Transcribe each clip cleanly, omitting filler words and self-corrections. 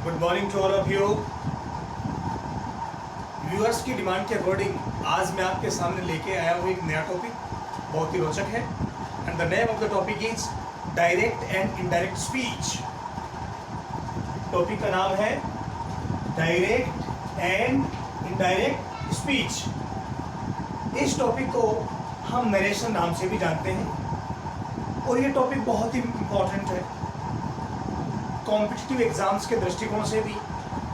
Good morning to all of you. Viewers की demand के according आज मैं आपके सामने लेके आया हूँ एक नया टॉपिक, बहुत ही रोचक है। And the name of the topic is direct and indirect speech. Topic का नाम है डायरेक्ट एंड इनडायरेक्ट स्पीच। इस टॉपिक को हम नरेशन नाम से भी जानते हैं और ये टॉपिक बहुत ही इम्पोर्टेंट है कॉम्पिटिटिव एग्ज़ाम्स के दृष्टिकोण से भी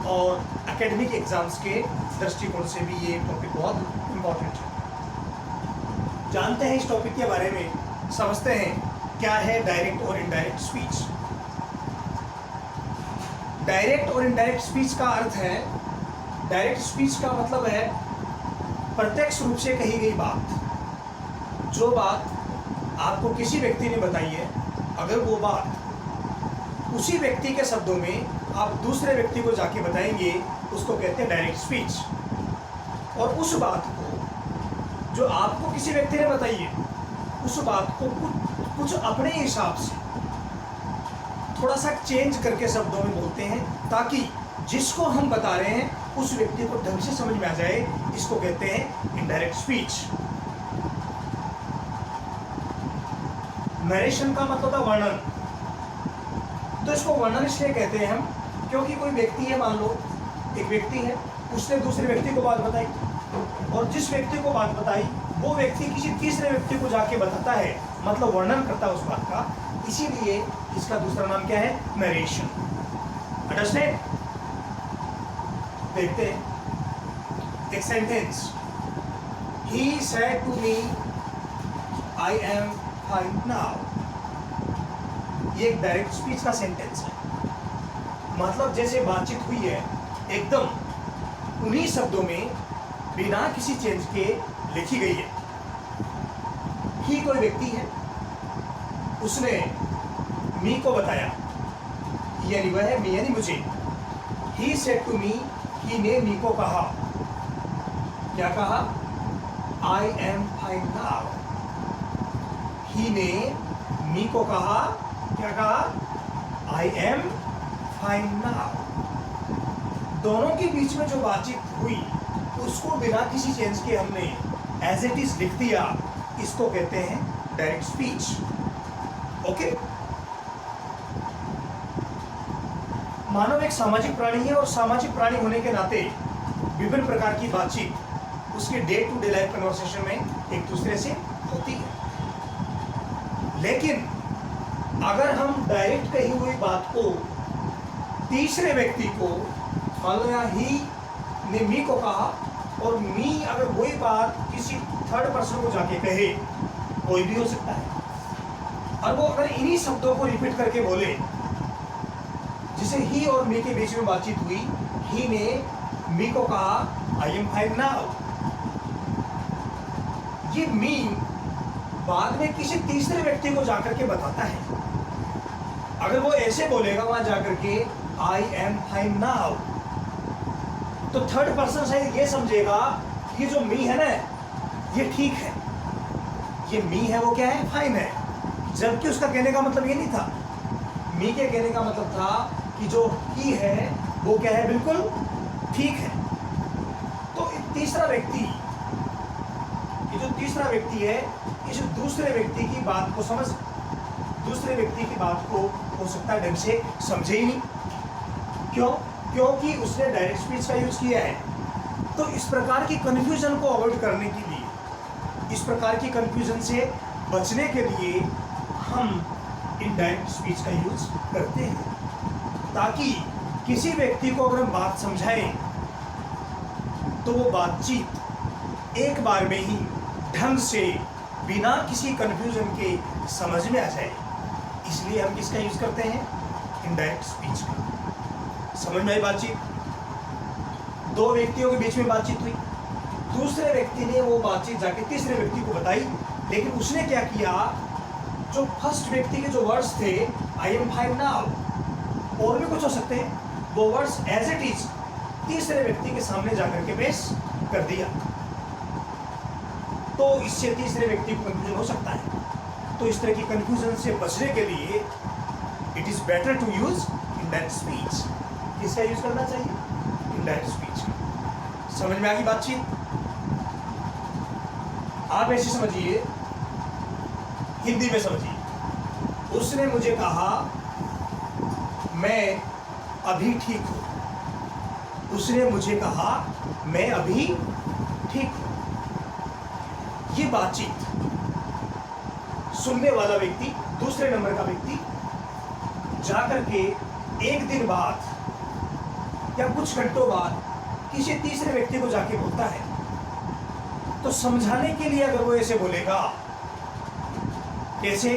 और एकेडमिक एग्ज़ाम्स के दृष्टिकोण से भी ये टॉपिक बहुत इम्पोर्टेंट है। जानते हैं इस टॉपिक के बारे में, समझते हैं क्या है डायरेक्ट और इनडायरेक्ट स्पीच। डायरेक्ट और इनडायरेक्ट स्पीच का अर्थ है, डायरेक्ट स्पीच का मतलब है प्रत्यक्ष रूप से कही गई बात। जो बात आपको किसी व्यक्ति ने बताई है, अगर वो बात उसी व्यक्ति के शब्दों में आप दूसरे व्यक्ति को जाके बताएंगे, उसको कहते हैं डायरेक्ट स्पीच। और उस बात को जो आपको किसी व्यक्ति ने बताई है, उस बात को कुछ अपने हिसाब से थोड़ा सा चेंज करके शब्दों में बोलते हैं, ताकि जिसको हम बता रहे हैं उस व्यक्ति को ढंग से समझ में आ जाए। इसको कहते हैं इनडायरेक्ट स्पीच। नरेशन का मतलब है वर्णन। तो इसको वर्णन इसलिए कहते हैं हम, क्योंकि कोई व्यक्ति है, मान लो एक व्यक्ति है, उसने दूसरे व्यक्ति को बात बताई और जिस व्यक्ति को बात बताई वो व्यक्ति किसी तीसरे व्यक्ति को जाके बताता है, मतलब वर्णन करता है उस बात का। इसीलिए इसका दूसरा नाम क्या है? नरेशन। अंडरस्टैंड? देखते हैं एक sentence. He said to me I am fine now. ये एक डायरेक्ट स्पीच का सेंटेंस है। मतलब जैसे बातचीत हुई है, एकदम उन्हीं शब्दों में बिना किसी चेंज के लिखी गई है। ही कोई व्यक्ति है, उसने मी को बताया, यानी वह है मी, यानी मुझे। ही सेड टू मी, ही ने मी को कहा, क्या कहा? I am fine now. He ने मी को कहा, क्या कहा? I am fine now. दोनों के बीच में जो बातचीत हुई उसको बिना किसी चेंज के हमने एज इट इज लिख दिया। इसको कहते हैं डायरेक्ट स्पीच। ओके। मानव एक सामाजिक प्राणी है और सामाजिक प्राणी होने के नाते विभिन्न प्रकार की बातचीत उसके day to day life conversation में एक दूसरे से होती है। लेकिन अगर हम डायरेक्ट कही हुई बात को तीसरे व्यक्ति को, मान लो यहाँ ही ने मी को कहा और मी अगर वही बात किसी थर्ड पर्सन को जाके कहे, कोई भी हो सकता है, और वो अगर इन्हीं शब्दों को रिपीट करके बोले, जिसे ही और मी के बीच में बातचीत हुई, ही ने मी को कहा आई एम फाइन नाउ। ये मी बाद में किसी तीसरे व्यक्ति को जाकर के बताता है। अगर वो ऐसे बोलेगा वहां जाकर के आई एम फाइन नाउ, तो थर्ड पर्सन शायद ये समझेगा कि ये जो मी है ना, ये ठीक है, ये मी है वो क्या है? फाइन है। जबकि उसका कहने का मतलब ये नहीं था। मी के कहने का मतलब था कि जो ही है वो क्या है? बिल्कुल ठीक है। तो तीसरा व्यक्ति, ये जो तीसरा व्यक्ति है, इस दूसरे व्यक्ति की बात को समझ, दूसरे व्यक्ति की बात को हो सकता है ढंग से समझे ही नहीं। क्यों? क्योंकि उसने डायरेक्ट स्पीच का यूज किया है। तो इस प्रकार की कंफ्यूजन को अवॉइड करने के लिए, इस प्रकार की कंफ्यूजन से बचने के लिए हम इनडायरेक्ट स्पीच का यूज करते हैं, ताकि किसी व्यक्ति को अगर हम बात समझाएं तो वो बातचीत एक बार में ही ढंग से बिना किसी कंफ्यूजन के समझ में आ जाए। इसलिए हम किसका यूज करते हैं? इनडायरेक्ट स्पीच का। समझ में आई बातचीत? दो व्यक्तियों के बीच में बातचीत हुई, दूसरे व्यक्ति ने वो बातचीत जाके तीसरे व्यक्ति को बताई, लेकिन उसने क्या किया? जो फर्स्ट व्यक्ति के जो वर्ड्स थे आई एम फाइन नाउ, और भी कुछ हो सकते हैं, वो वर्ड्स एज इट इज तीसरे व्यक्ति के सामने जाकर के पेश कर दिया। तो इससे तीसरे व्यक्ति को कंफ्यूजन हो सकता है। तो इस तरह की कंफ्यूजन से बचने के लिए it is better to use indirect speech. किसका यूज करना चाहिए? इनडायरेक्ट स्पीच का। समझ में आ गई बातचीत? आप ऐसे समझिए, हिंदी में समझिए। उसने मुझे कहा मैं अभी ठीक हूं। उसने मुझे कहा मैं अभी ठीक हूं। ये बातचीत सुनने वाला व्यक्ति, दूसरे नंबर का व्यक्ति जाकर के एक दिन बाद या कुछ घंटों बाद किसी तीसरे व्यक्ति को जाके बोलता है, तो समझाने के लिए अगर वो ऐसे बोलेगा, कैसे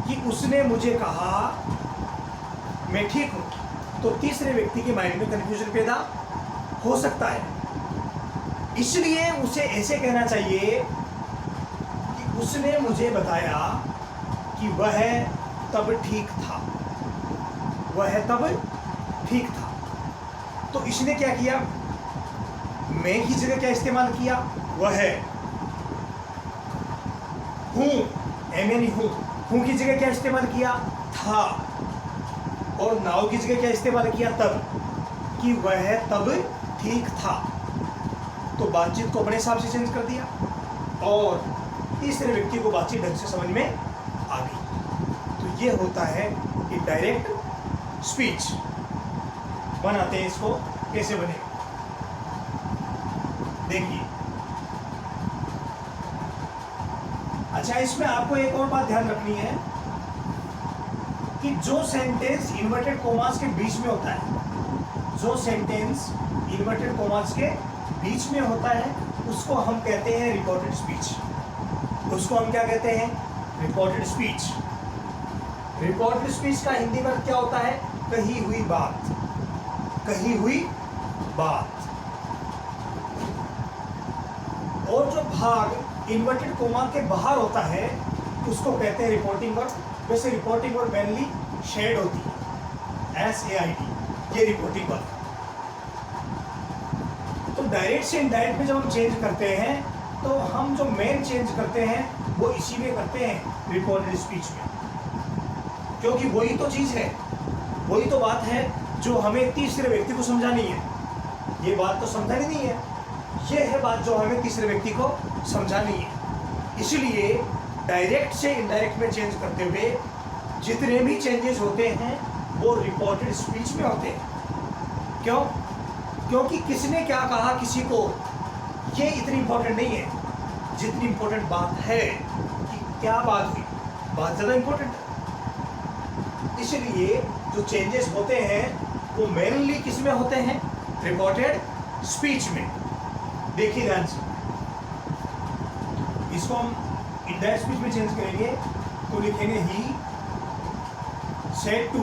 कि उसने मुझे कहा मैं ठीक हूं, तो तीसरे व्यक्ति के माइंड में कंफ्यूजन पैदा हो सकता है। इसलिए उसे ऐसे कहना चाहिए कि उसने मुझे बताया कि वह तब ठीक था, वह तब ठीक था। तो इसने क्या किया? मैं की जगह क्या इस्तेमाल किया? वह हूं, यानी हूं की जगह क्या इस्तेमाल किया? था। और नाउ की जगह क्या इस्तेमाल किया? तब, कि वह तब ठीक था। तो बातचीत को अपने हिसाब से चेंज कर दिया और तीसरे व्यक्ति को बातचीत ढंग से समझ में आ गई। तो ये होता है इनडायरेक्ट स्पीच। बनाते हैं इसको, कैसे बनेगा देखिए। अच्छा, इसमें आपको एक और बात ध्यान रखनी है कि जो सेंटेंस इन्वर्टेड कोमास के बीच में होता है, जो सेंटेंस इन्वर्टेड कोमास के बीच में होता है, उसको हम कहते हैं रिपोर्टेड स्पीच। उसको हम क्या कहते हैं? Reported speech. रिपोर्टेड स्पीच का हिंदी में क्या होता है? कही हुई बात, कही हुई बात। और जो भाग इन्वर्टेड कोमा के बाहर होता है, उसको कहते हैं रिपोर्टिंग वर्ड। वैसे रिपोर्टिंग वर्ड मेनली शेड होती है, SAID, ये रिपोर्टिंग वर्ड। तो डायरेक्ट से इनडायरेक्ट में जब हम चेंज करते हैं, तो हम जो मेन चेंज करते हैं वो इसी में करते हैं, रिपोर्टेड स्पीच में। क्योंकि वही तो चीज़ है, वही तो बात है जो हमें तीसरे व्यक्ति को समझानी है। ये बात तो समझानी नहीं है, ये है बात जो हमें तीसरे व्यक्ति को समझानी है। इसलिए डायरेक्ट से इनडायरेक्ट में चेंज करते हुए जितने भी चेंजेस होते हैं वो रिपोर्टेड स्पीच में होते हैं। क्यों? क्योंकि किसने क्या कहा किसी को, ये इतनी इंपॉर्टेंट नहीं है जितनी इंपॉर्टेंट बात है कि क्या बात हुई। बात ज़्यादा इंपॉर्टेंट है। इसलिए जो चेंजेस होते हैं वो मेनली किस में होते हैं? रिपोर्टेड स्पीच में। देखिए ध्यान से, इसको हम इनडायरेक्ट स्पीच में चेंज करेंगे तो लिखेंगे ही सेड टू।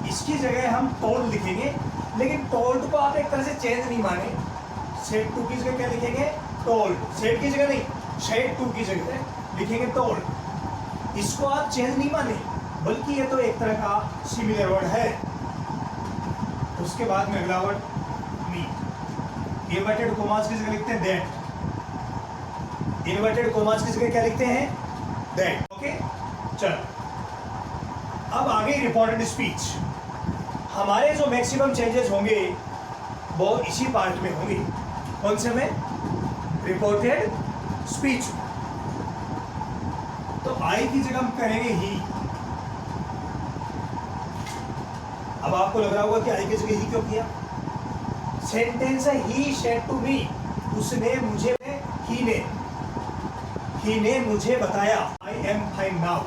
इसकी जगह हम टोल्ड लिखेंगे, लेकिन टोल्ड को आप एक तरह से चेंज नहीं माने। सेड टू की जगह क्या लिखेंगे? टोल्ड। सेड की जगह नहीं, सेड टू की जगह लिखेंगे टोल्ड। इसको आप चेंज नहीं माने, बल्कि ये तो एक तरह का सिमिलर वर्ड है। उसके बाद में अगला वर्ड मी। इन्वर्टेड कोमास की जगह लिखते हैं दैट। इन्वर्टेड कोमास की जगह क्या लिखते हैं? दैट। ओके, चलो अब आगे रिपोर्टेड स्पीच। हमारे जो मैक्सिमम चेंजेस होंगे वो इसी पार्ट में होंगे। कौन से में? Reported speech. तो आई की जगह हम करेंगे ही। अब आपको लग रहा होगा कि आई की जगह ही क्यों किया? सेंटेंस है ही सेड टू मी। उसने मुझे, ही ने मुझे बताया, आई एम फाइन नाउ,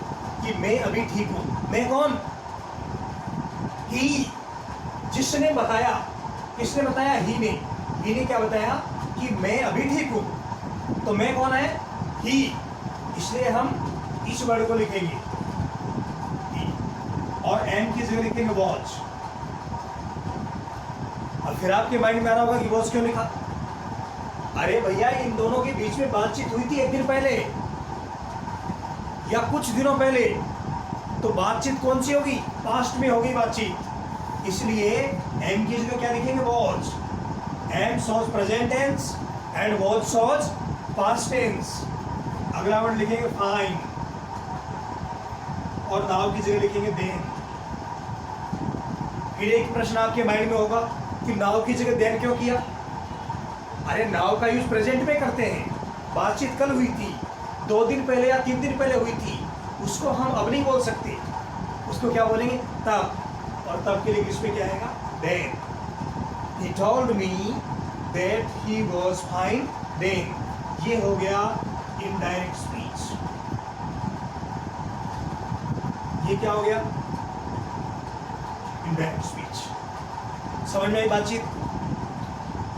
कि मैं अभी ठीक हूं। मैं कौन? ही। जिसने बताया, किसने बताया? ही ने। ही ने क्या बताया? कि मैं अभी ठीक हूं। तो मैं कौन है? ही। इसलिए हम इस वर्ड को लिखेंगे ही, और एम की जगह लिखेंगे वॉच। अब फिर आपके माइंड में आ रहा होगा कि वॉच क्यों लिखा? अरे भैया, इन दोनों के बीच में बातचीत हुई थी एक दिन पहले या कुछ दिनों पहले। तो बातचीत कौन सी होगी? पास्ट में होगी बातचीत। इसलिए एम की जगह क्या लिखेंगे? Was. Am shows present tense and was shows past tense. अगला वर्ड लिखेंगे फाइन, और नाउ की जगह लिखेंगे देन। फिर एक प्रश्न आपके माइंड में होगा कि नाउ की जगह देन क्यों किया? अरे नाउ का यूज प्रेजेंट में करते हैं। बातचीत कल हुई थी, 2 दिन पहले या 3 दिन पहले हुई थी, उसको हम अब नहीं बोल सकते, उसको क्या बोलेंगे? तब। और तब के लिए इंग्लिश में क्या आएगा? Then. He told me that he was fine then. ये हो गया इनडायरेक्ट स्पीच। ये क्या हो गया? Indirect speech. समझ में आई बातचीत?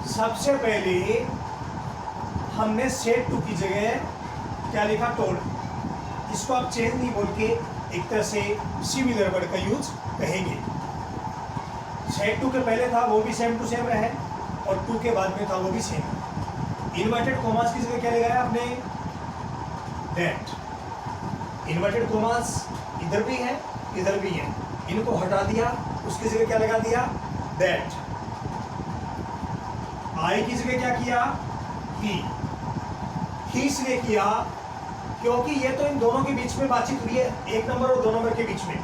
सबसे पहले हमने सेड टू की जगह क्या लिखा? टोल्ड। इसको आप चेंज नहीं बोल के एक तरह से सिमिलर वर्ड का यूज कहेंगे। सेड टू के पहले था वो भी सेम टू सेम रहे, और टू के बाद में था वो भी सेम। इन्वर्टेड कोमास की जगह क्या लगाया आपने? दैट। इन्वर्टेड कोमास इधर भी है, इधर भी है, इनको हटा दिया, उसकी जगह क्या लगा दिया? दैट। आई की जगह क्या किया? ही। ही इसलिए किया क्योंकि ये तो इन दोनों के बीच में बातचीत हुई है, 1 नंबर और 2 नंबर के बीच में।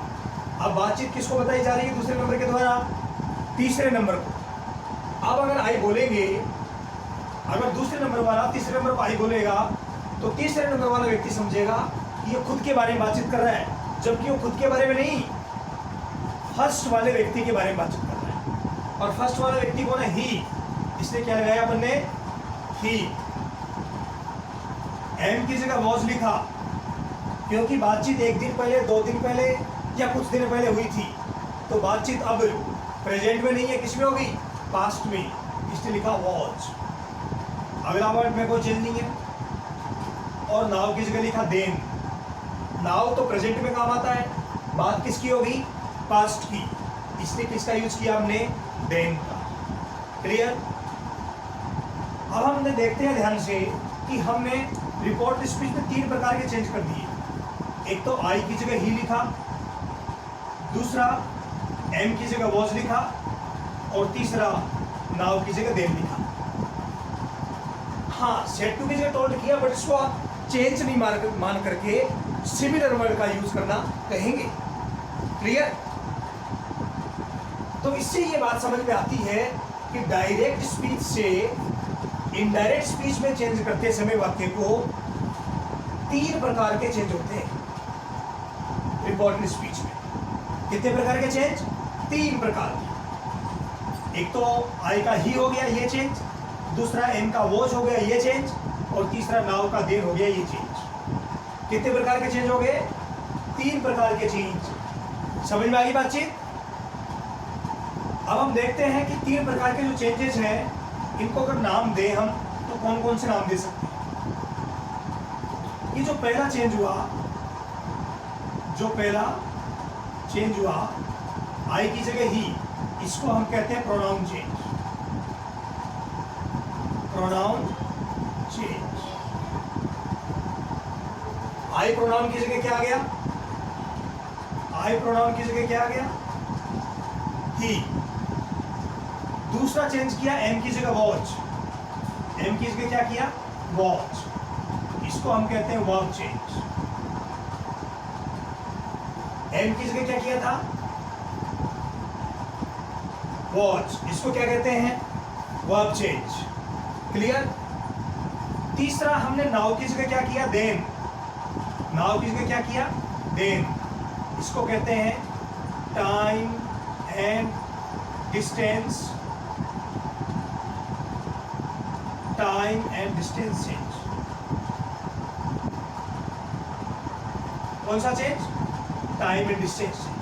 अब बातचीत किसको बताई जा रही है? दूसरे नंबर के द्वारा तीसरे नंबर को। अब अगर आई बोलेंगे, अगर दूसरे नंबर वाला तीसरे नंबर पर आई बोलेगा, तो तीसरे नंबर वाला व्यक्ति समझेगा कि ये खुद के बारे में बातचीत कर रहा है, जबकि वो खुद के बारे में नहीं, फर्स्ट वाले व्यक्ति के बारे में बातचीत कर रहा है। और फर्स्ट वाला व्यक्ति कौन है? ही। इसलिए क्या लगाया अपन ने? ही। एम की जगह वॉज लिखा क्योंकि बातचीत 1 दिन पहले, 2 दिन पहले या कुछ दिन पहले हुई थी, तो बातचीत अब प्रेजेंट में नहीं है, किस में होगी? पास्ट में, इसलिए लिखा वॉज। अगला वर्ड में कोई चेंज नहीं है। और नाउ की जगह लिखा देन। नाउ तो प्रेजेंट में काम आता है, बात किसकी होगी? पास्ट की, इसलिए किसका यूज किया हमने? देन का। क्लियर? अब हमने देखते हैं ध्यान से कि हमने रिपोर्ट स्पीच में 3 प्रकार के चेंज कर दिए। एक तो आई की जगह ही लिखा, दूसरा एम की जगह वॉज लिखा, और तीसरा नाउ की जगह देन लिखा। हाँ, सेड टू की जगह टोल्ड किया, बट इसको आप चेंज नहीं मान करके सिमिलर वर्ड का यूज करना कहेंगे। क्लियर? तो इससे ये बात समझ में आती है कि डायरेक्ट स्पीच से इनडायरेक्ट स्पीच में चेंज करते समय वाक्य को 3 प्रकार के चेंज होते हैं रिपोर्टेड स्पीच में। कितने प्रकार के चेंज? 3 प्रकार के। एक तो आई का ही हो गया, ये चेंज, दूसरा एम का वॉज हो गया, ये चेंज, और तीसरा नाउ का देन हो गया, ये चेंज। कितने प्रकार के चेंज हो गए? 3 प्रकार के चेंज। समझ में आ गई बातचीत? अब हम देखते हैं कि 3 प्रकार के जो चेंजेस हैं, इनको अगर नाम दें हम, तो कौन कौन से नाम दे सकते हैं? ये जो पहला चेंज हुआ, आई की जगह ही, इसको हम कहते हैं pronoun change. Pronoun change. I pronoun की जगह क्या आ गया? आई प्रोनाउन की जगह क्या आ गया? ही। दूसरा चेंज किया एम की जगह वॉच। एम की जगह क्या किया? वॉच। इसको हम कहते हैं वर्ब चेंज। एम की जगह क्या किया था? वॉच। इसको क्या कहते हैं? Verb change. क्लियर? तीसरा हमने नाउ की जगह क्या किया? देन। नाउ की जगह क्या किया? देन। इसको कहते हैं time and distance. Time and distance change. कौन सा change? Time and distance change.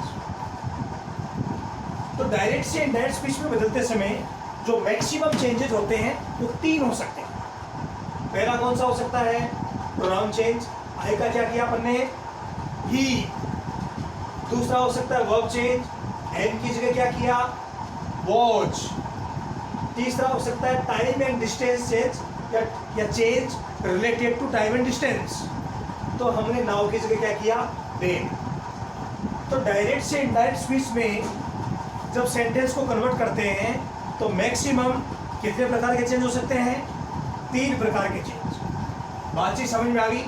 तो डायरेक्ट से इनडायरेक्ट स्पीच में बदलते समय जो मैक्सिमम चेंजेस होते हैं वो 3 हो सकते हैं। पहला कौन सा हो सकता है? Pronoun change. आई का क्या किया अपन ने? ही। दूसरा हो सकता है वर्ब चेंज। एम की जगह क्या किया? वॉच। तीसरा हो सकता है टाइम एंड डिस्टेंस चेंज या change related to time and distance. तो हमने नाउ की जगह क्या किया? देन। तो डायरेक्ट से इनडायरेक्ट स्पीच में जब सेंटेंस को कन्वर्ट करते हैं तो मैक्सिमम कितने प्रकार के चेंज हो सकते हैं? 3 प्रकार के चेंज। बातचीत समझ में आ गई?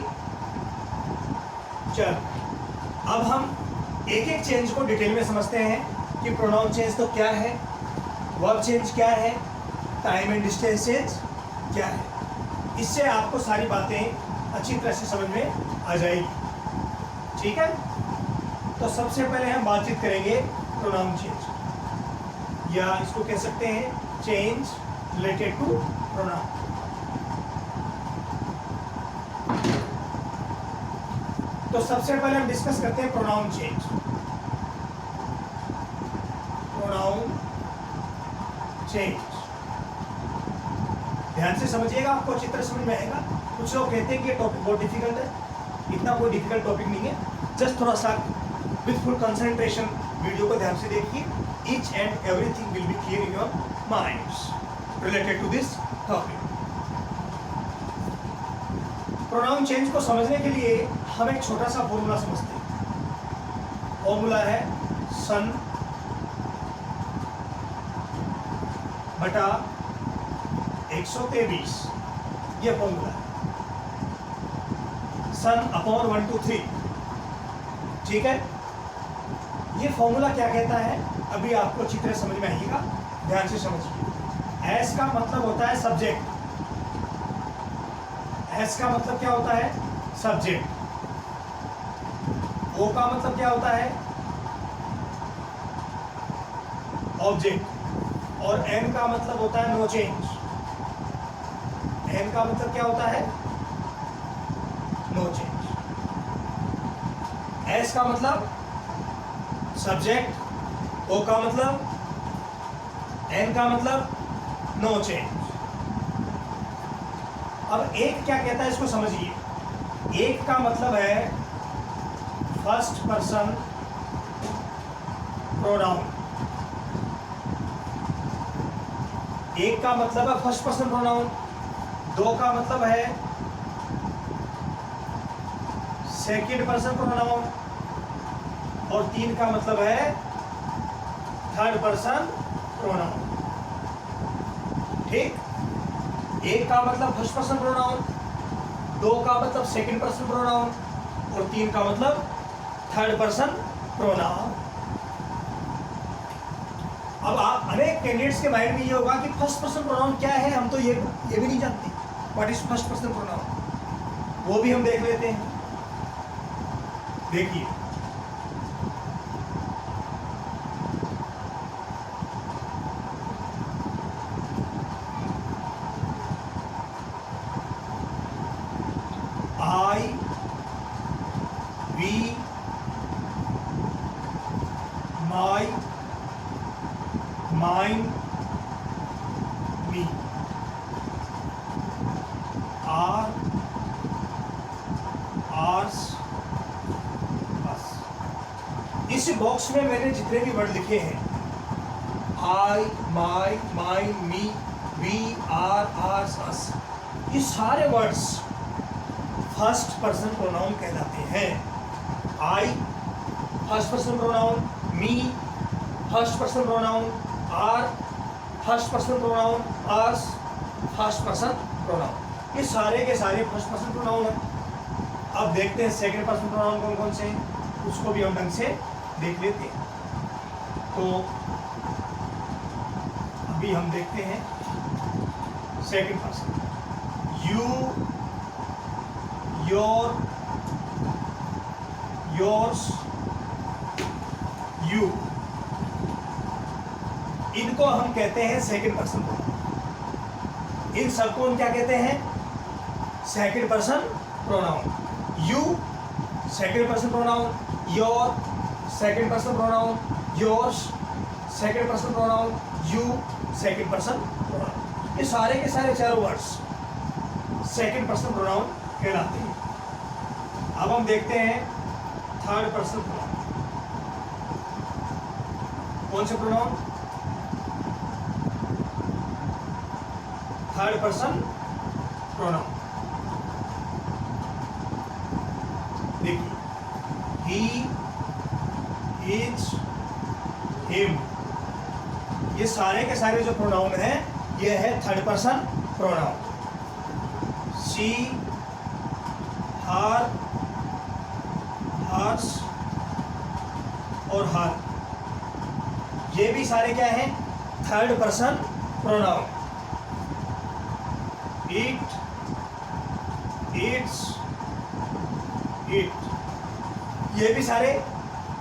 चल, अब हम एक एक चेंज को डिटेल में समझते हैं कि प्रोनाउन चेंज तो क्या है, वर्ब चेंज क्या है, टाइम एंड डिस्टेंस चेंज क्या है। इससे आपको सारी बातें अच्छी तरह से समझ में आ जाएगी। ठीक है, तो सबसे पहले हम बातचीत करेंगे प्रोनाउन चेंज, या इसको कह सकते हैं चेंज रिलेटेड टू प्रोनाउन। तो सबसे पहले हम डिस्कस करते हैं प्रोनाउन चेंज। प्रोनाउन चेंज ध्यान से समझिएगा, आपको अच्छी तरह समझ में आएगा। कुछ लोग कहते हैं कि ये टॉपिक बहुत डिफिकल्ट है, इतना कोई डिफिकल्ट टॉपिक नहीं है। जस्ट थोड़ा सा विथ फुल कंसंट्रेशन वीडियो को ध्यान से देखिए, each and everything will be clear in your minds related to this topic. Pronoun change को समझने के लिए हम एक छोटा सा फॉर्मूला समझते हैं। फॉर्मूला है सन बटा 123, ये फॉर्मूला है, सन अपॉन 1 2 3। ठीक है, ये फॉर्मूला क्या कहता है अभी आपको अच्छी तरह समझ में आएगा, ध्यान से समझिए। एस का मतलब होता है सब्जेक्ट, एस का मतलब क्या होता है सब्जेक्ट, ओ का मतलब क्या होता है ऑब्जेक्ट, और एन का मतलब होता है नो चेंज। एन का मतलब क्या होता है नो चेंज। एस का मतलब सब्जेक्ट, ओ का मतलब, एन का मतलब नो चेंज। अब एक क्या कहता है इसको समझिए। एक का मतलब है फर्स्ट पर्सन प्रोनाउन, एक का मतलब है फर्स्ट पर्सन प्रोनाउन। दो का मतलब है सेकंड पर्सन प्रोनाउन, और तीन का मतलब है थर्ड पर्सन प्रोनाउन। ठीक, एक का मतलब फर्स्ट पर्सन प्रोनाउन, दो का मतलब सेकंड पर्सन प्रोनाउन, और तीन का मतलब थर्ड पर्सन प्रोनाउन। अब आप अनेक कैंडिडेट्स के माइंड में ये होगा कि फर्स्ट पर्सन प्रोनाउन क्या है, हम तो ये भी नहीं जानते what is first person pronoun. वो भी हम देख लेते हैं। देखिए, I, we, my, mine, me, our, ours, बस। इस बॉक्स में मैंने जितने भी वर्ड लिखे हैं, I, my, mine, me, we, our, ours, us, ये सारे वर्ड्स फर्स्ट पर्सन प्रोनाउन कहलाते हैं। I first person pronoun, me first person pronoun, our first person pronoun, us first person pronoun. ये सारे के सारे फर्स्ट पर्सन प्रोनाउन हैं। अब देखते हैं सेकंड पर्सन प्रोनाउन कौन कौन से हैं, उसको भी हम ढंग से देख लेते हैं। तो अभी हम देखते हैं second person, you, your, yours, you, इनको हम कहते हैं सेकंड पर्सन प्रोनाउन। इन सबको हम क्या कहते हैं second person pronoun. You second person pronoun, your second person pronoun, yours second person pronoun, you second person pronoun. ये सारे के सारे चारों वर्ड्स सेकंड पर्सन प्रोनाउन कहलाते हैं। अब हम देखते हैं थर्ड पर्सन प्रोनाउन। कौन से प्रोनाउन? Third person pronoun. देखिए, ही, इज, हिम, ये सारे के सारे जो प्रोनाउन हैं ये है third person pronoun. She, her, hers और हर, ये भी सारे क्या हैं, third person pronoun. It, its, it, ये भी सारे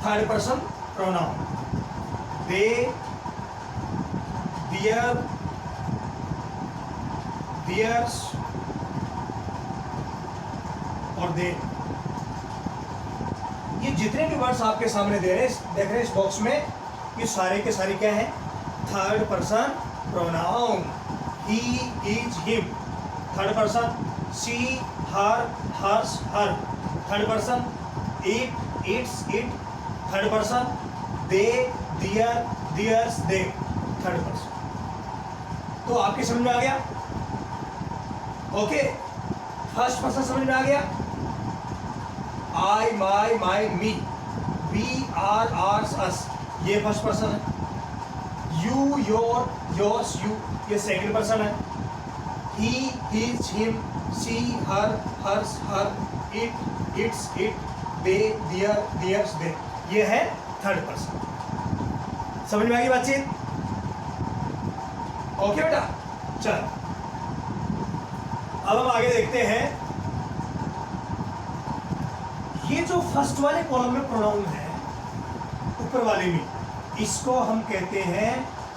third person pronoun. They, their, theirs और दे। ये जितने भी वर्ड्स आपके सामने देख रहे हैं इस बॉक्स में, ये सारे के सारे क्या हैं, third person pronoun. He, is, him, third person. She, her, hers, her, third person. It, its, it, third person. They, their, theirs, they, third person. तो आपकी समझ में आ गया? ओके, फर्स्ट पर्सन समझ में आ गया। I, my, my, me, we, our, ours, us, ये फर्स्ट पर्सन है। यू, योर, योर्स, यू, ये सेकंड पर्सन है। He, his, him, she, her, hers, her, it, its, it, they, their, theirs, they, ये है थर्ड पर्सन। समझ में आ गई बातचीत? ओके बेटा, चल अब हम आगे देखते हैं। ये जो फर्स्ट वाले कॉलम में प्रोनाउन है, ऊपर वाले में, इसको हम कहते हैं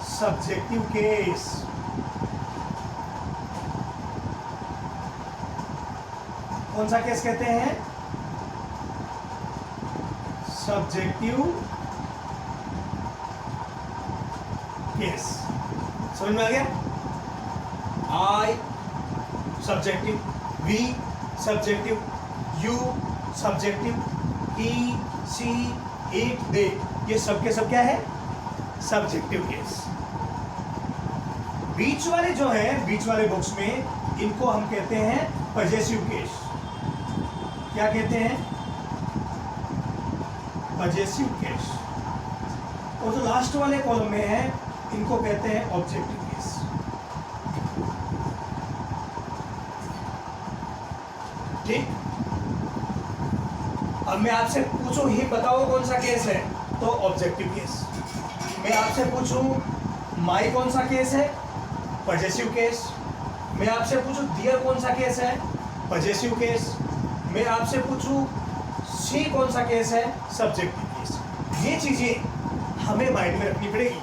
सब्जेक्टिव केस। कौन सा केस कहते हैं? Subjective case. समझ में आ गया? I subjective, we subjective, you subjective, he, she, it, they, ये सब के सब क्या है? Subjective case. बीच वाले जो है, बीच वाले बॉक्स में, इनको हम कहते हैं पजेसिव केस। क्या कहते हैं? Possessive case. और जो लास्ट वाले कॉलम में है, इनको कहते हैं ऑब्जेक्टिव केस। ठीक। अब मैं आपसे पूछूं, ही बताओ कौन सा केस है, तो ऑब्जेक्टिव केस। मैं आपसे पूछूं माई कौन सा केस है, पजेसिव केस। मैं आपसे पूछूं डियर कौन सा केस है, पजेसिव केस। मैं आपसे पूछूं शी कौन सा केस है, सब्जेक्टिव केस। ये चीजें हमें माइंड में रखनी पड़ेगी।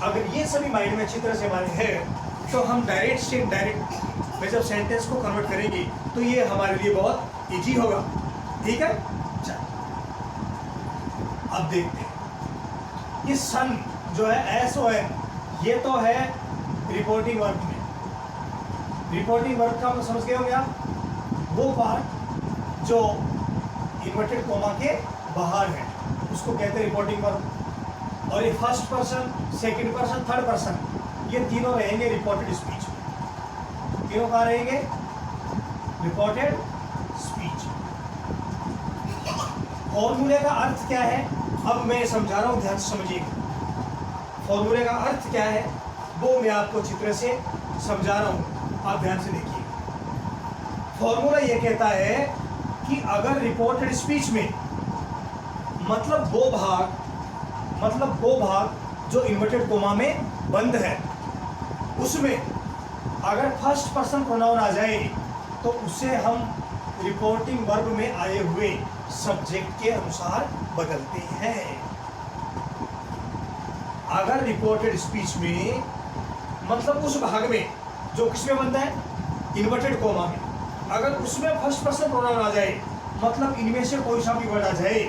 अगर ये सभी माइंड में अच्छी तरह से हमारे है, तो हम डायरेक्ट से इनडायरेक्ट में जब सेंटेंस को कन्वर्ट करेंगे, तो ये हमारे लिए बहुत इजी होगा। ठीक है, चल अब देखते हैं। ये सन जो है, SON, ये तो है रिपोर्टिंग वर्क में। रिपोर्टिंग वर्क का मतलब समझ गए होंगे आप? वो पार्ट जो इन्वर्टेड कोमा के बाहर है, उसको कहते हैं रिपोर्टिंग वर्क। और ये first person, second person, third person, ये तीनों रहेंगे रिपोर्टेड स्पीच में। तीनों कहाँ रहेंगे? Reported speech. फॉर्मूले का अर्थ क्या है, अब मैं समझा रहा हूँ, ध्यान से समझिएगा। फॉर्मूले का अर्थ क्या है वो मैं आपको अच्छी तरह से समझा रहा हूँ, आप ध्यान से देखिए। फॉर्मूला ये कहता है कि अगर रिपोर्टेड स्पीच में मतलब वो भाग जो इन्वर्टेड कोमा में बंद है, उसमें अगर फर्स्ट पर्सन प्रोनाउन आ जाए, तो उसे हम रिपोर्टिंग वर्ब में आए हुए सब्जेक्ट के अनुसार बदलते हैं। अगर रिपोर्टेड स्पीच में मतलब उस भाग में जो किसमें बनता है, इन्वर्टेड कोमा में, अगर उसमें फर्स्ट पर्सन प्रोनाउन आ जाए, मतलब इनमें से कोई सा भी वर्ड आ जाए,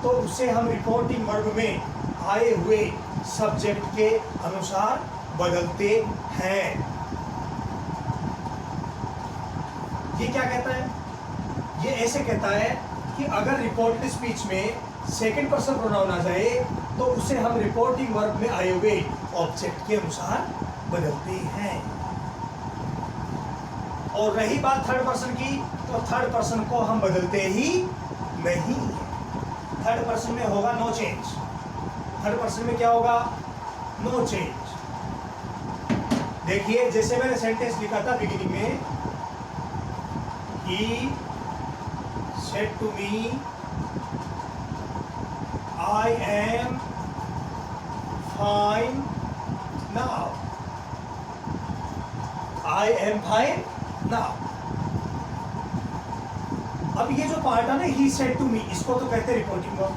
तो उसे हम रिपोर्टिंग वर्ब में आए हुए सब्जेक्ट के अनुसार बदलते हैं। ये क्या कहता है? ये ऐसे कहता है कि अगर रिपोर्टेड स्पीच में सेकंड पर्सन प्रोनाउन आ जाए, तो उसे हम रिपोर्टिंग वर्ब में आए हुए ऑब्जेक्ट के अनुसार बदलते हैं। और रही बात थर्ड पर्सन की, तो थर्ड पर्सन को हम बदलते ही नहीं। थर्ड पर्सन में होगा नो चेंज। थर्ड पर्सन में क्या होगा? No change. देखिए, जैसे मैंने सेंटेंस लिखा था बिगिनिंग में, he said to me, I am I am fine now. अब ये जो पार्ट है ना, ही सेड टू मी, इसको तो कहते हैं रिपोर्टिंग वर्ब।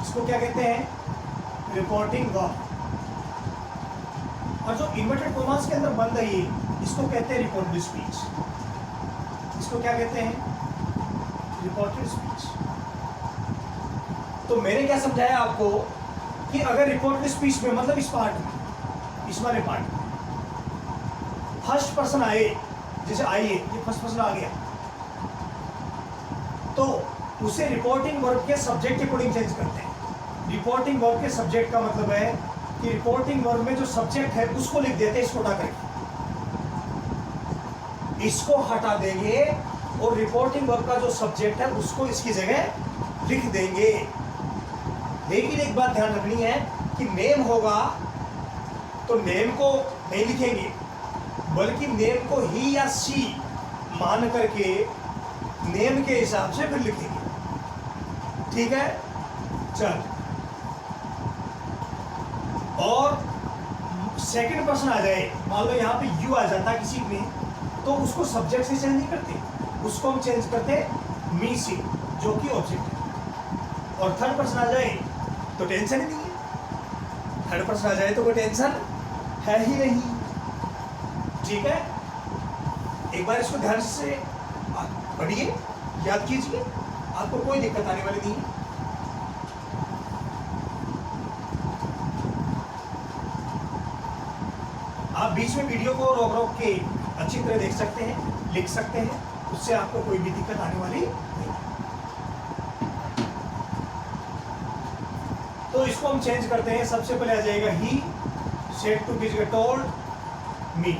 इसको क्या कहते हैं? Reporting verb. और जो इन्वर्टेड कॉमास के अंदर बन रही है, इसको कहते हैं रिपोर्टेड स्पीच। इसको क्या कहते हैं? Reported speech. तो मैंने क्या समझाया आपको कि अगर रिपोर्टेड स्पीच में, मतलब इस पार्ट में, इस वाले पार्ट में फर्स्ट पर्सन आए, जैसे आई है, ये फर्स्ट पर्सन आ गया, तो उसे रिपोर्टिंग वर्ब के सब्जेक्ट के अकॉर्डिंग चेंज करते हैं। रिपोर्टिंग वर्ब के सब्जेक्ट का मतलब है कि रिपोर्टिंग वर्ब में जो सब्जेक्ट है उसको लिख देते हैं, इसको हटा करके इसको हटा देंगे और रिपोर्टिंग वर्ब का जो सब्जेक्ट है उसको इसकी जगह लिख देंगे। लेकिन एक बात ध्यान रखनी है कि नेम होगा तो नेम को नहीं लिखेंगे, बल्कि नेम को ही या शी मान करके नेम के हिसाब से फिर लिखेंगे। ठीक है, चल। और सेकंड पर्सन आ जाए, मान लो यहाँ पे यू आ जाता किसी में, तो उसको सब्जेक्ट से चेंज नहीं करते, उसको हम चेंज करते मी से, जो कि ऑब्जेक्ट है। और थर्ड पर्सन आ जाए तो टेंशन ही नहीं है। थर्ड पर्सन आ जाए तो कोई टेंशन है ही नहीं। ठीक है, एक बार इसको ध्यान से पढ़िए, याद कीजिए, आपको कोई दिक्कत आने वाली नहीं है। आप बीच में वीडियो को रोक रोक के अच्छी तरह देख सकते हैं, लिख सकते हैं, उससे आपको कोई भी दिक्कत आने वाली नहीं। तो इसको हम चेंज करते हैं। सबसे पहले आ जाएगा ही सेड टू किस टोल्ड मी।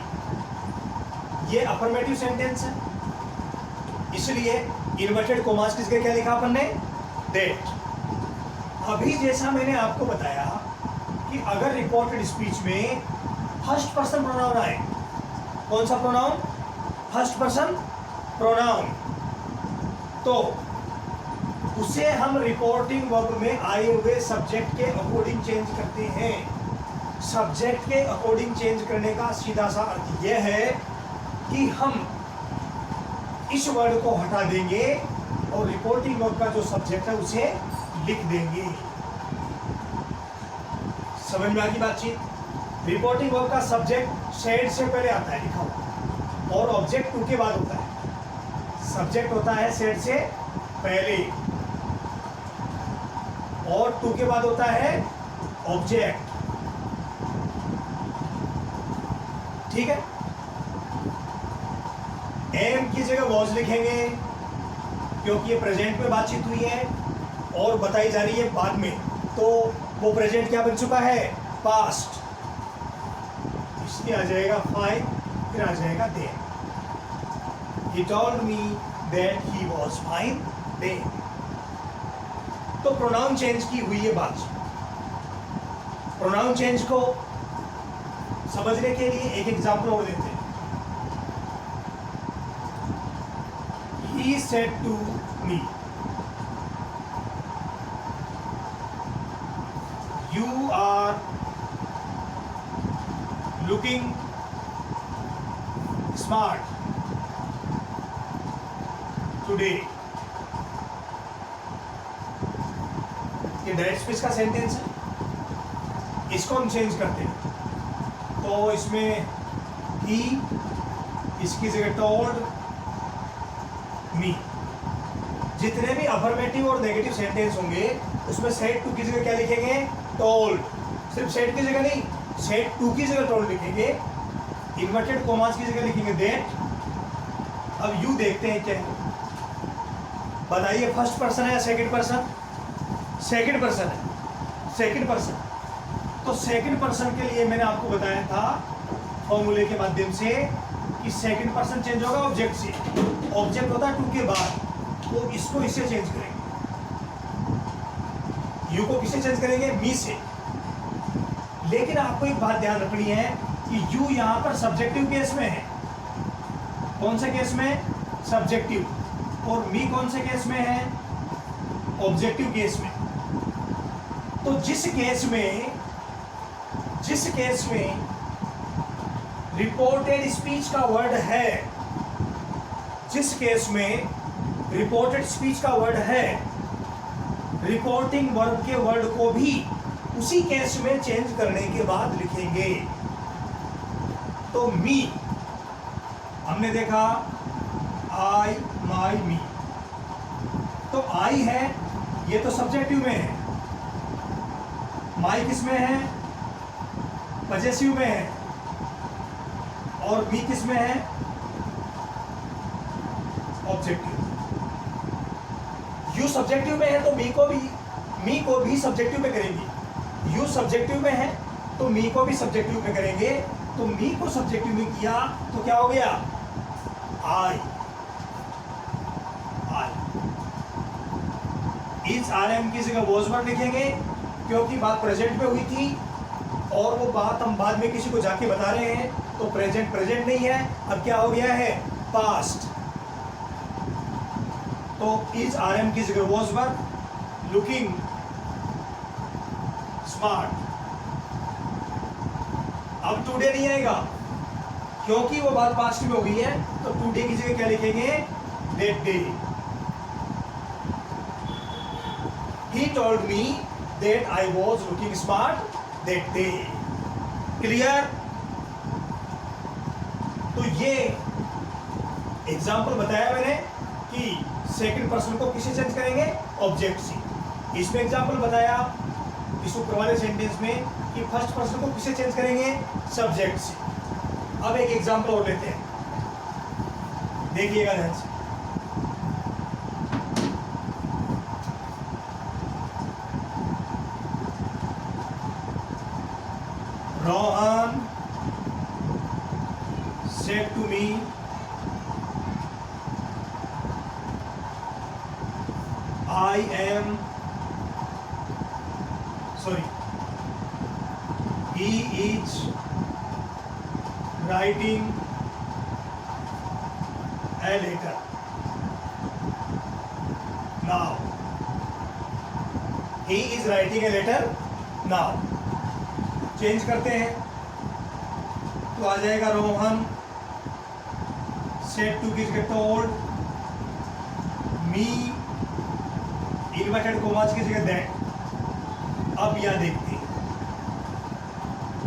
ये अफर्मेटिव सेंटेंस है, इसलिए इन्वर्टेड कॉमास किसके क्या लिखा अपन ने? दैट। अभी जैसा मैंने आपको बताया कि अगर रिपोर्टेड स्पीच में फर्स्ट पर्सन प्रोनाउन आए, कौन सा प्रोनाउन? फर्स्ट पर्सन प्रोनाउन, तो उसे हम रिपोर्टिंग वर्ब में आए हुए सब्जेक्ट के अकॉर्डिंग चेंज करते हैं। सब्जेक्ट के अकॉर्डिंग चेंज करने का सीधा सा अर्थ यह है कि हम इस वर्ड को हटा देंगे और रिपोर्टिंग वर्ब का जो सब्जेक्ट है उसे लिख देंगे। समझ में आ गई बातचीत? रिपोर्टिंग वर्ब का सब्जेक्ट शेड से पहले आता है लिखा हुआ, और ऑब्जेक्ट टू के बाद होता है। सब्जेक्ट होता है शेड से पहले और टू के बाद होता है ऑब्जेक्ट। ठीक है, एम की जगह वॉज लिखेंगे क्योंकि ये प्रेजेंट में बातचीत हुई है और बताई जा रही है बाद में, तो वो प्रेजेंट क्या बन चुका है? पास्ट। इसमें आ जाएगा फाइन, फिर आ जाएगा then. He told me that he was fine then। तो प्रोनाउन चेंज की हुई है बात। प्रोनाउन चेंज को समझने के लिए एक एग्जाम्पल और देते हैं। He said to me, you are looking smart today। ये डायरेक्ट स्पीच का सेंटेंस है, इसको हम चेंज करते हैं। तो इसमें ही, इसकी जगह टोल्ड मी। जितने भी अफर्मेटिव और नेगेटिव सेंटेंस होंगे उसमें सेड टू की जगह क्या लिखेंगे? टोल्ड। सिर्फ सेड की जगह नहीं, सेड टू की जगह टोल्ड लिखेंगे। इन्वर्टेड कॉमास की जगह लिखेंगे दैट। अब यू देखते हैं क्या है, बताइए फर्स्ट पर्सन है या सेकंड पर्सन? सेकंड पर्सन है, सेकंड पर्सन। तो सेकंड पर्सन के लिए मैंने आपको बताया था फॉर्मूले के माध्यम से कि सेकंड पर्सन चेंज होगा ऑब्जेक्ट से। ऑब्जेक्ट होता है टू के बाद, तो इसको इससे चेंज करेंगे। यू को किससे चेंज करेंगे? मी से। लेकिन आपको एक बात ध्यान रखनी है कि यू यहाँ पर सब्जेक्टिव केस में है। कौन से केस में? सब्जेक्टिव। और मी कौन से केस में है? ऑब्जेक्टिव केस में। तो जिस केस में रिपोर्टेड स्पीच का वर्ड है, जिस केस में रिपोर्टेड स्पीच का वर्ड है, रिपोर्टिंग वर्ब के वर्ड को भी उसी केस में चेंज करने के बाद लिखेंगे। तो मी हमने देखा आई, माई, मी। तो आई है, ये तो सब्जेक्टिव में है। माई किस में है? पजेसिव में है। और मी किस में है? ऑब्जेक्टिव। यू सब्जेक्टिव में है तो मी को भी सब्जेक्टिव में करेंगे। यू सब्जेक्टिव में है तो मी को भी सब्जेक्टिव में करेंगे। तो मी को सब्जेक्टिव में किया तो क्या हो गया? आई। इस आरएम की जगह वॉज वर्ड लिखेंगे, क्योंकि बात प्रेजेंट में हुई थी और वो बात हम बाद में किसी को जाके बता रहे हैं, तो प्रेजेंट नहीं है, अब क्या हो गया है? पास्ट। तो इस आरएम की जगह वॉज वर्ड, लुकिंग स्मार्ट। अब टुडे नहीं आएगा क्योंकि वो बात पास्ट में हो गई है, तो टुडे की जगह क्या लिखेंगे? That day. He told me that I was looking smart that day. Clear? तो ये एग्जाम्पल बताया मैंने कि सेकंड पर्सन को किसे चेंज करेंगे? ऑब्जेक्ट से। इसमें एग्जाम्पल बताया इस ऊपर वाले सेंटेंस में कि फर्स्ट पर्सन को किसे चेंज करेंगे? सब्जेक्ट से। अब एक एग्जाम्पल और लेते हैं, देखिएगा ध्यान से। Rohan said to me, he is writing a letter now. He is writing a letter now. Change करते हैं तो आ जाएगा रोहन सेड टू किसके टोल्ड मी इन्वर्टेड कोमास की जगह दैट। अब यह देखते हैं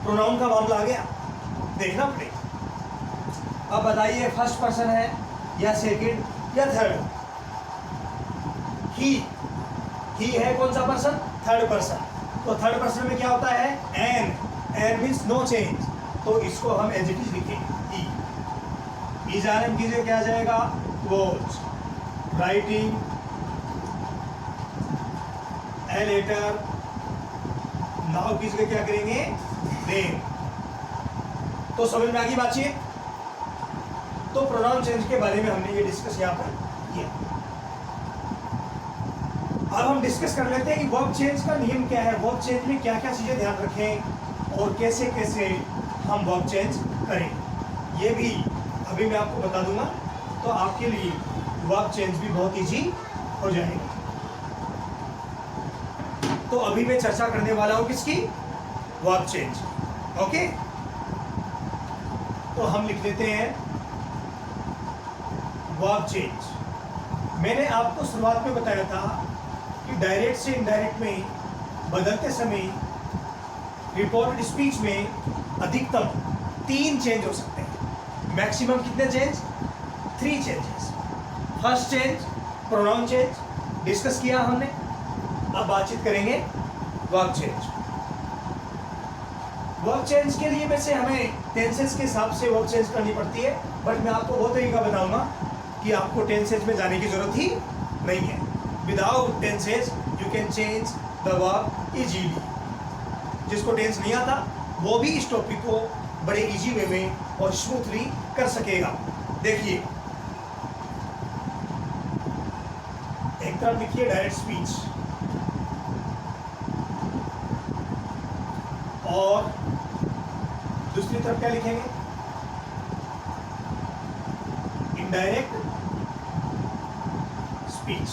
प्रोनाउन का मामला आ गया, देखना पड़ेगा। अब बताइए फर्स्ट पर्सन है या सेकंड या थर्ड? ही है कौन सा पर्सन? Third person. तो थर्ड पर्सन में क्या होता है? एन मीन्स नो चेंज, तो इसको हम एज इट इज लिखेंगे। इज आरएम की जगह क्या आ जाएगा? Was writing a letter. Now की जगह क्या करेंगे? देन। तो समझ में आ गई बातचीत? तो प्रोनाउन चेंज के बारे में हमने ये डिस्कस यहाँ पर किया। अब हम डिस्कस कर लेते हैं कि वर्ब चेंज का नियम क्या है, वर्ब चेंज में क्या क्या चीज़ें ध्यान रखें और कैसे कैसे हम वर्ब चेंज करें। ये भी अभी मैं आपको बता दूंगा, तो आपके लिए वर्ब चेंज भी बहुत इजी हो जाएगा। तो अभी मैं चर्चा करने वाला हूँ किसकी? Verb change. ओके, तो हम लिख लेते हैं वर्ब चेंज। मैंने आपको शुरुआत में बताया था कि डायरेक्ट से इनडायरेक्ट में बदलते समय रिपोर्टेड स्पीच में अधिकतम 3 चेंज हो सकते हैं। मैक्सिमम कितने change? 3 changes. First change pronoun change, discuss किया हमने। अब बातचीत करेंगे वर्ब चेंज। वर्ब चेंज के लिए वैसे हमें टेंसेस के हिसाब से वर्ब चेंज करनी पड़ती है, बट मैं आपको वो तरीका बताऊंगा कि आपको टेंसेस में जाने की जरूरत ही नहीं है। Without tenses you can change the verb easily. जिसको टेंस नहीं आता वो भी इस टॉपिक को बड़े इजी वे में और स्मूथली कर सकेगा। देखिए, एक तरफ लिखिए डायरेक्ट स्पीच और दूसरी तरफ क्या लिखेंगे? Indirect speech.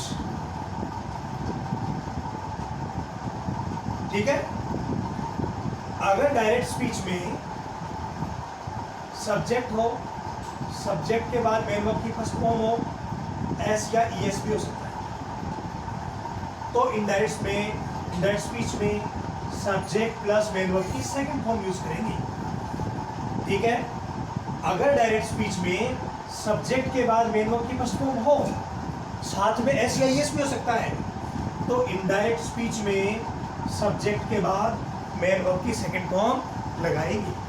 ठीक है। अगर डायरेक्ट स्पीच में सब्जेक्ट हो, सब्जेक्ट के बाद मेन वर्ब की फर्स्ट फॉर्म हो, एस या ईएस भी हो सकता है। तो इनडायरेक्ट स्पीच में सब्जेक्ट प्लस मेन वर्ब की सेकंड फॉर्म यूज करेंगे। ठीक है। अगर डायरेक्ट स्पीच में सब्जेक्ट के बाद मेन वर्ब की फर्स्ट फॉर्म हो, साथ में एस या ईएस भी हो सकता है, तो इनडायरेक्ट स्पीच में सब्जेक्ट के बाद मेन वर्ब की सेकंड फॉर्म लगाएंगे।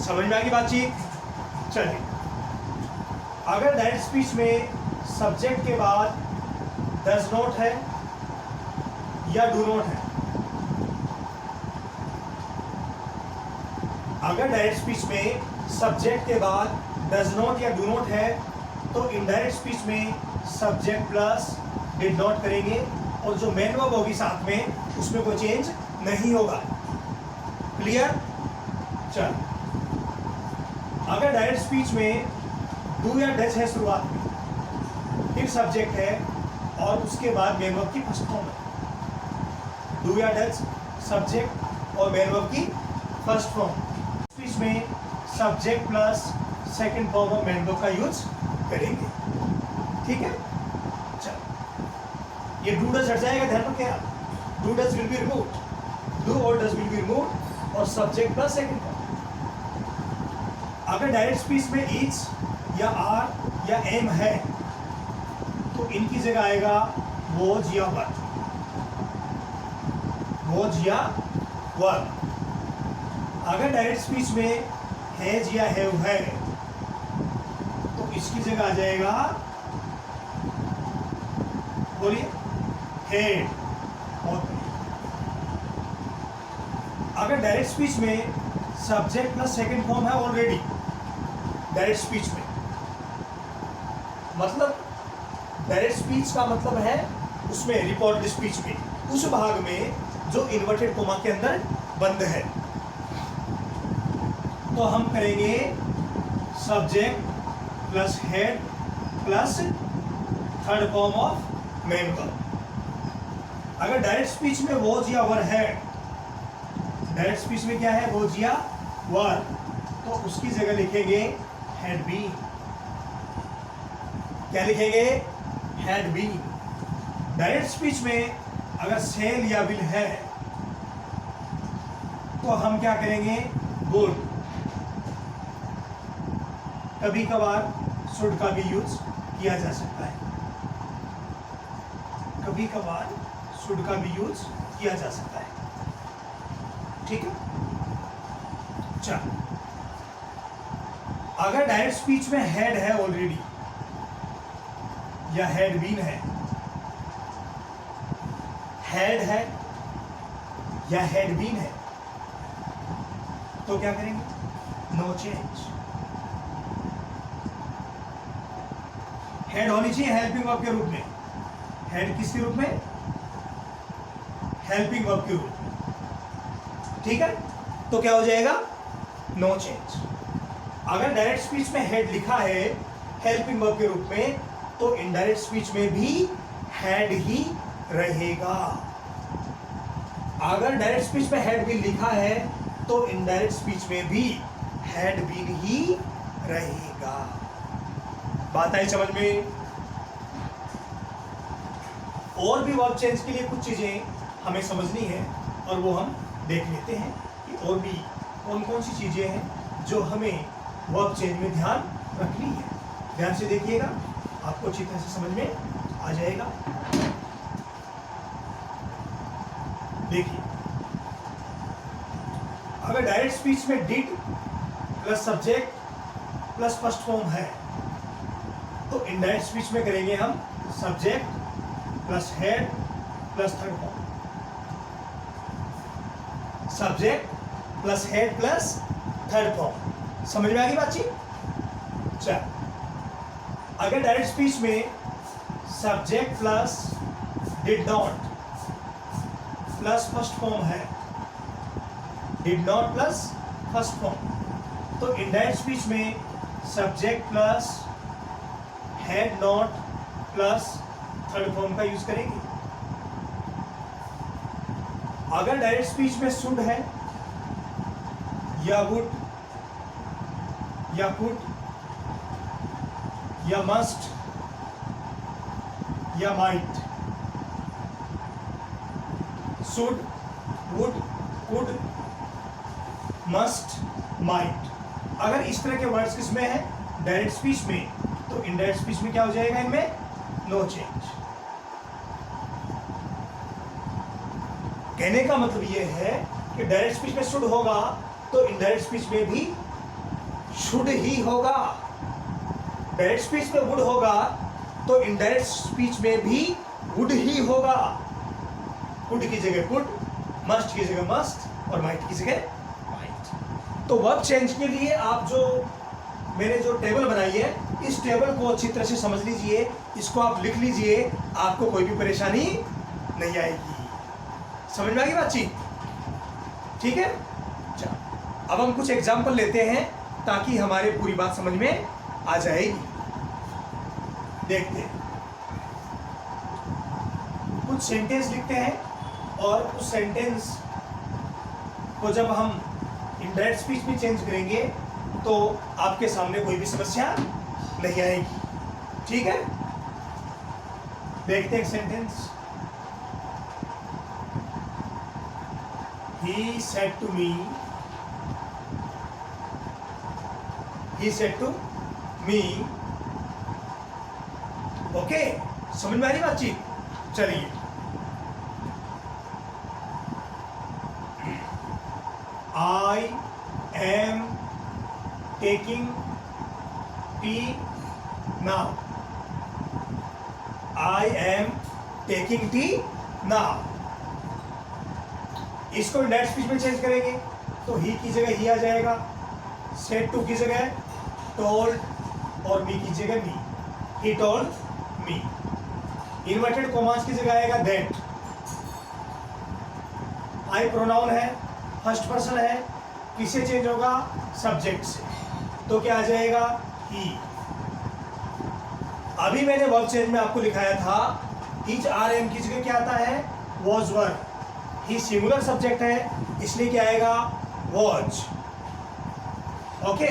समझ में आ गई बातचीत? चलिए, अगर डायरेक्ट स्पीच में सब्जेक्ट के बाद डज नॉट है या डू नॉट है, अगर डायरेक्ट स्पीच में सब्जेक्ट के बाद डज नॉट या डू नॉट है, तो इनडायरेक्ट स्पीच में सब्जेक्ट प्लस डिड नॉट करेंगे और जो मेन वर्ब होगी साथ में उसमें कोई चेंज नहीं होगा। क्लियर? चल, अगर डायरेक्ट स्पीच में डू या डज है शुरुआत में, फिर सब्जेक्ट है और उसके बाद मेन वर्ब की फर्स्ट फॉर्म है। डू या डज सब्जेक्ट और मेन वर्ब की फर्स्ट फॉर्म। स्पीच में subject plus second form of main verb का यूज करेंगे। ठीक है। चल, ये डू डज हट जाएगा, ध्यान रखिएगा। Do does will be removed, do और डज विल बी रिमूव्ड और सब्जेक्ट प्लस सेकंड फॉर्म। अगर डायरेक्ट स्पीच में इज या आर या एम है, तो इनकी जगह आएगा वॉज या वर, वॉज या वर। अगर डायरेक्ट स्पीच में हैज या हैव है, तो इसकी जगह आ जाएगा, बोलिए, हेड। अगर डायरेक्ट स्पीच में सब्जेक्ट प्लस सेकंड फॉर्म है ऑलरेडी डायरेक्ट स्पीच में, मतलब डायरेक्ट स्पीच का मतलब है उसमें रिपोर्टेड स्पीच में उस भाग में जो इन्वर्टेड कोमा के अंदर बंद है, तो हम करेंगे subject plus had plus third form of main verb. अगर डायरेक्ट स्पीच में वॉज या वर है, डायरेक्ट स्पीच में क्या है, वॉज या वर, तो उसकी जगह लिखेंगे हैड बीन। क्या लिखेंगे? Had been. डायरेक्ट स्पीच में अगर सेल या विल है, तो हम क्या करेंगे, वुड। कभी कभार शुड का भी यूज किया जा सकता है, कभी कभार शुड का भी यूज किया जा सकता है। ठीक है। चल, अगर डायरेक्ट स्पीच में हैड है ऑलरेडी या हैड बीन है, हैड है या हैड बीन है, तो क्या करेंगे, नो चेंज। हेड होनी चाहिए हेल्पिंग वर्ब के रूप में। हेड किसके रूप में? हेल्पिंग वर्ब के रूप में। ठीक है। तो क्या हो जाएगा, नो चेंज। अगर डायरेक्ट स्पीच में हेड लिखा है हेल्पिंग वर्ब के रूप में, तो इनडायरेक्ट स्पीच में भी हैड ही रहेगा। अगर डायरेक्ट स्पीच में हैड बीन लिखा है, तो इनडायरेक्ट स्पीच में भी हैड बीन ही रहेगा। बात आई समझ में? और भी वर्ब चेंज के लिए कुछ चीजें हमें समझनी है, और वो हम देख लेते हैं कि और भी कौन कौन सी चीजें हैं जो हमें वर्ब चेंज में ध्यान रखनी है। ध्यान से देखिएगा, आपको अच्छी तरह से समझ में आ जाएगा। देखिए, अगर डायरेक्ट स्पीच में did plus subject plus first form है, तो इनडायरेक्ट स्पीच में करेंगे हम subject plus had plus third form. Subject plus had plus third form. समझ में आ गई बातचीत? चल, अगर डायरेक्ट स्पीच में subject plus did not plus first form है, did not plus first form, तो इनडायरेक्ट स्पीच में subject plus had not plus third form का यूज करेंगे। अगर डायरेक्ट स्पीच में शुड है या वुड या कुड या मस्ट या might, should, would, could, must, might. अगर इस तरह के वर्ड्स किसमें है, डायरेक्ट स्पीच में, तो इनडायरेक्ट स्पीच में क्या हो जाएगा, इनमें नो चेंज। कहने का मतलब यह है कि डायरेक्ट स्पीच में शुड होगा तो इनडायरेक्ट स्पीच में भी शुड ही होगा। डायरेक्ट स्पीच में वुड होगा तो इनडायरेक्ट स्पीच में भी वुड ही होगा। कुड की जगह कुड, मस्ट की जगह मस्ट और माइट की जगह माइट। तो वर्ब चेंज के लिए आप जो मैंने जो टेबल बनाई है, इस टेबल को अच्छी तरह से समझ लीजिए, इसको आप लिख लीजिए, आपको कोई भी परेशानी नहीं आएगी। समझ में आ गई बातचीत? ठीक है, चलो अब हम कुछ एग्जाम्पल लेते हैं ताकि हमारे पूरी बात समझ में आ जाएगी। देखते हैं, कुछ सेंटेंस लिखते हैं और उस सेंटेंस को जब हम इनडायरेक्ट स्पीच में चेंज करेंगे तो आपके सामने कोई भी समस्या नहीं आएगी। ठीक है, देखते हैं एक sentence. He said to me, he said to me, okay, समझ में आ रही बातचीत? चलिए, I am taking tea now. I am taking tea now. इसको इनडायरेक्ट स्पीच में चेंज करेंगे तो ही की जगह ही आ जाएगा, सेड टू की जगह टोल्ड और मी की जगह me, he told me. Inverted commas की जगह आएगा दैट। आई प्रोनाउन है, फर्स्ट पर्सन है, किससे चेंज होगा, सब्जेक्ट से, तो क्या आ जाएगा, ही। अभी मैंने वर्ब चेंज में आपको लिखाया था, इज आर एम की जगह क्या आता है, was were. He singular subject है इसलिए क्या आएगा, वॉच। ओके,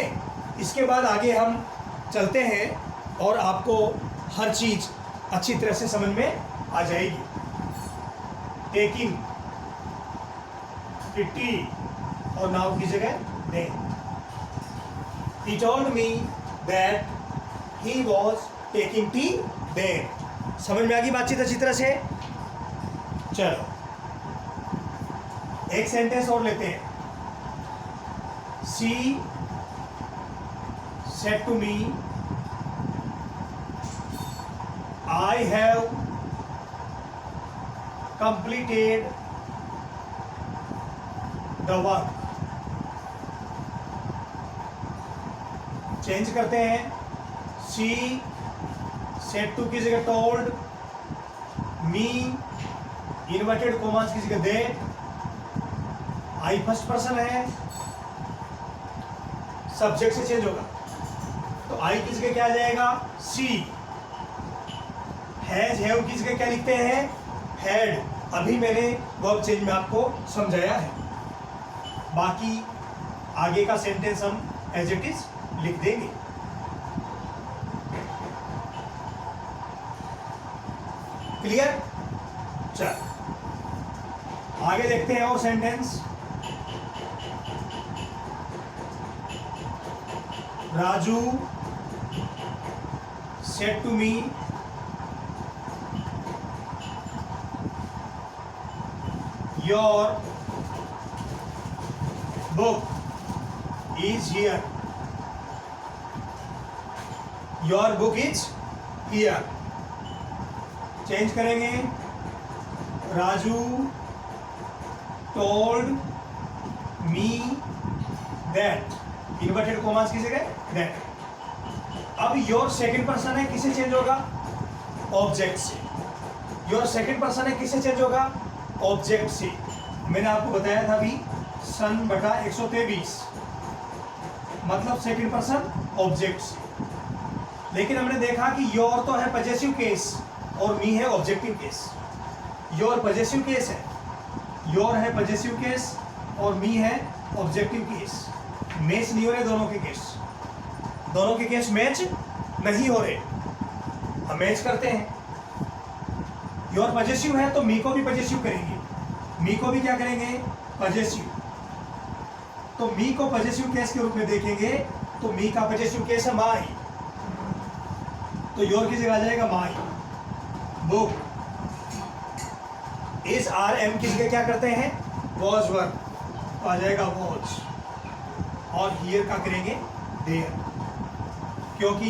इसके बाद आगे हम चलते हैं और आपको हर चीज अच्छी तरह से समझ में आ जाएगी। टेकिंग, टी और नाउ की जगह then. He told me that he was taking tea then। समझ में आ गई बातचीत अच्छी तरह से? चलो एक सेंटेंस और लेते हैं। She said to me, I have completed the work। Change करते हैं, सी सेड टू की जगह टोल्ड, मी इन्वर्टेड कॉमास की जगह दे, आई फर्स्ट पर्सन है, सब्जेक्ट से चेंज होगा तो आई की जगह क्या आ जाएगा, सी। हैज हैव की जगह क्या लिखते हैं, हैड। अभी मैंने वर्ब चेंज में आपको समझाया है, बाकी आगे का सेंटेंस हम एज इट इज लिख देंगे। क्लियर? चल आगे देखते हैं और sentence. Raju said to me, your book is here. Your book is here. Change करेंगे, Raju told me that, inverted commas की जगह दैट। अब योर सेकंड पर्सन है, किससे चेंज होगा, ऑब्जेक्ट से। योर सेकंड पर्सन है, किससे चेंज होगा, ऑब्जेक्ट से। मैंने आपको बताया था अभी सन बटा 123, मतलब सेकंड पर्सन ऑब्जेक्ट से। लेकिन हमने देखा कि योर तो है पजेसिव केस और मी है objective case. Your possessive case है, योर है पजेसिव केस और मी है ऑब्जेक्टिव केस। मैच नहीं हो रहे दोनों के केस। दोनों के केस मैच नहीं हो रहे, हम मैच करते हैं। योर पजेसिव है तो मी को भी पजेसिव करेंगे, मी को भी क्या करेंगे, पजेसिव। तो मी को पजेसिव केस के रूप में देखेंगे तो मी का पजेसिव केस है माई, तो योर की जगह आ जाएगा माई। बुक इस आर एम की जगह क्या करते हैं, वॉज वर्क, तो आ जाएगा वॉज। और हियर का करेंगे देयर, क्योंकि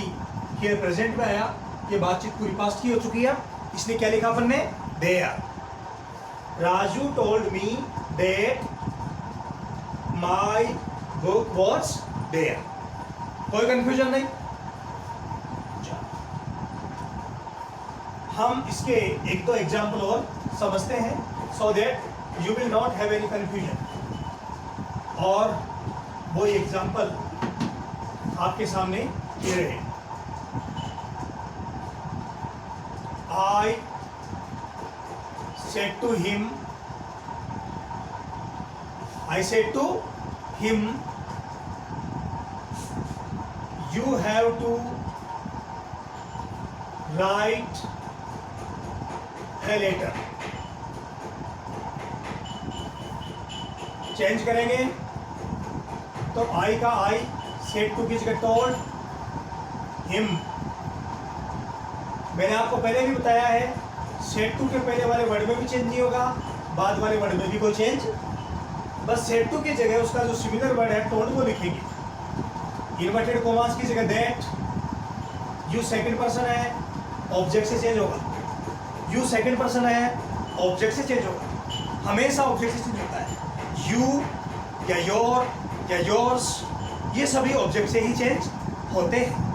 हियर प्रेजेंट में आया, ये बातचीत पूरी पास्ट की हो चुकी है, इसलिए क्या लिखा अपन ने, there. Raju told me that my book was there. कोई कंफ्यूजन नहीं। हम इसके एक दो एग्जाम्पल और समझते हैं so that you will not have any confusion. और वो एग्जाम्पल आपके सामने ये रहे। I said to him, you have to write a letter. Change करेंगे तो I का I said to की जगह told him। मैंने आपको पहले भी बताया है, सेट टू के पहले वाले वर्ड में भी चेंज नहीं होगा, बाद वाले वर्ड में भी कोई चेंज, बस सेट टू की जगह उसका जो सिमिलर वर्ड है टोल्ड को लिखेंगे। इन्वर्टेड कोमास की जगह दैट, यू सेकंड पर्सन है, ऑब्जेक्ट से चेंज होगा। यू सेकंड पर्सन है, ऑब्जेक्ट से चेंज होगा, हमेशा ऑब्जेक्ट से चेंज होता है। यू या योर या योर्स, ये सभी ऑब्जेक्ट से ही चेंज होते हैं।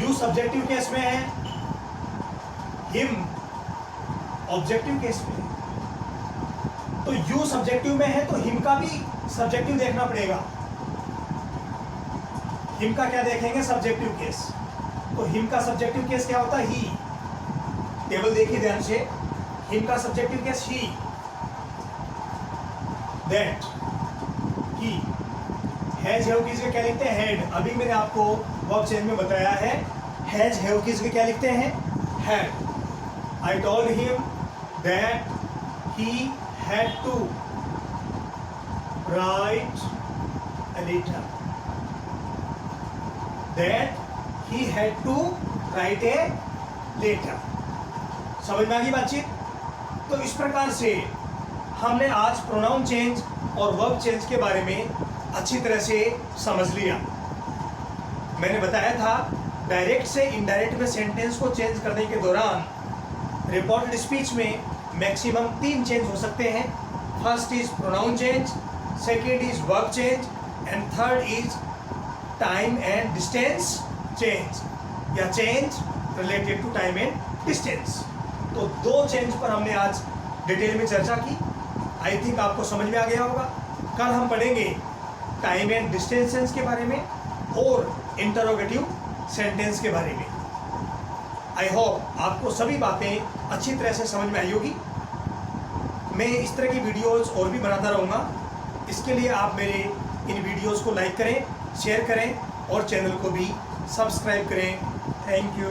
यू सब्जेक्टिव केस में है, हिम ऑब्जेक्टिव केस में है। तो यू सब्जेक्टिव में है तो हिम का भी सब्जेक्टिव देखना पड़ेगा। हिम का क्या देखेंगे, सब्जेक्टिव केस। तो हिम का सब्जेक्टिव केस क्या होता है, ही। टेबल देखिए ध्यान से, हिम का subjective case he, that, he. Has have की जगह क्या लिखते हैं, हैड। अभी मैंने आपको वर्ब चेंज में बताया है, हैज हैव की जगह क्या लिखते हैं, had. I told him that he had to write a letter. That he had to write a letter. समझ में आ गई बातचीत। तो इस प्रकार से हमने आज प्रोनाउन चेंज और वर्ब चेंज के बारे में अच्छी तरह से समझ लिया। मैंने बताया था डायरेक्ट से इनडायरेक्ट में सेंटेंस को चेंज करने के दौरान रिपोर्टेड स्पीच में मैक्सिमम 3 चेंज हो सकते हैं। First is pronoun change, second is verb change and third is time and distance change, या change related to time and distance. तो 2 चेंज पर हमने आज डिटेल में चर्चा की। आई थिंक आपको समझ में आ गया होगा। कल हम पढ़ेंगे टाइम एंड डिस्टेंस के बारे में और इंटरोगेटिव सेंटेंस के बारे में। आई होप आपको सभी बातें अच्छी तरह से समझ में आई होगी। मैं इस तरह की वीडियोस और भी बनाता रहूँगा। इसके लिए आप मेरे इन वीडियोस को लाइक करें, शेयर करें और चैनल को भी सब्सक्राइब करें। Thank you.